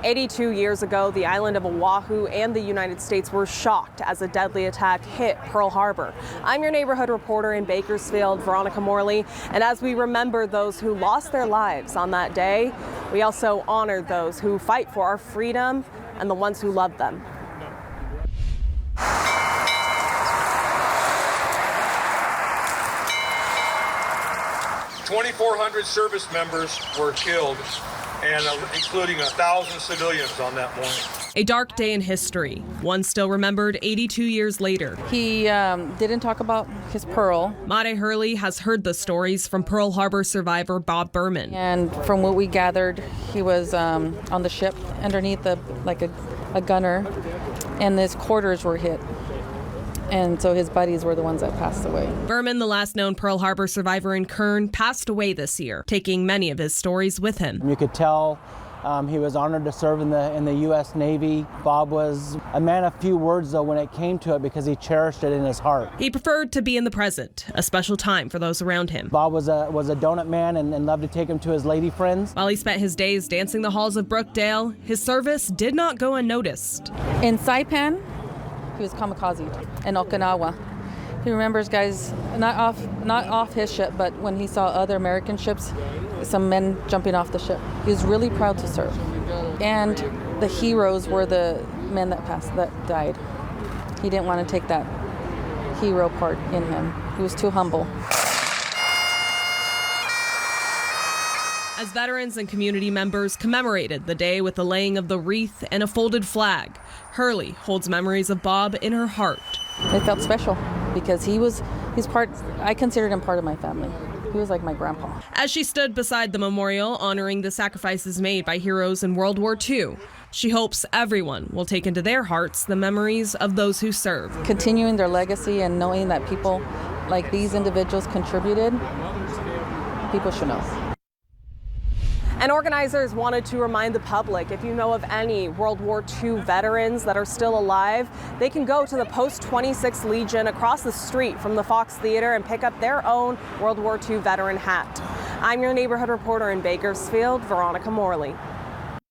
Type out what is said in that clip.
82 years ago, the island of Oahu and the United States were shocked as a deadly attack hit Pearl Harbor. I'm your neighborhood reporter in Bakersfield, Veronica Morley, and as we remember those who lost their lives on that day, we also honor those who fight for our freedom and the ones who love them. 2,400 service members were killed, and including 1,000 civilians on that morning. A dark day in history, one still remembered 82 years later. He didn't talk about his Pearl. Made Hurley has heard the stories from Pearl Harbor survivor Bob Berman. And from what we gathered, he was on the ship underneath a gunner, and his quarters were hit. And so his buddies were the ones that passed away. Berman, the last known Pearl Harbor survivor in Kern, passed away this year, taking many of his stories with him. You could tell he was honored to serve in the U.S. Navy. Bob was a man of few words, though, when it came to it, because he cherished it in his heart. He preferred to be in the present, a special time for those around him. Bob was a donut man and loved to take him to his lady friends. While he spent his days dancing the halls of Brookdale, his service did not go unnoticed. In Saipan, he was kamikaze. In Okinawa, he remembers guys not off his ship, but when he saw other American ships, some men jumping off the ship. He was really proud to serve. And the heroes were the men that died. He didn't want to take that hero part in him. He was too humble. As veterans and community members commemorated the day with the laying of the wreath and a folded flag, Hurley holds memories of Bob in her heart. It felt special because I considered him part of my family. He was like my grandpa. As she stood beside the memorial honoring the sacrifices made by heroes in World War II, she hopes everyone will take into their hearts the memories of those who served. Continuing their legacy and knowing that people like these individuals contributed, people should know. And organizers wanted to remind the public, if you know of any World War II veterans that are still alive, they can go to the Post 26 Legion across the street from the Fox Theater and pick up their own World War II veteran hat. I'm your neighborhood reporter in Bakersfield, Veronica Morley.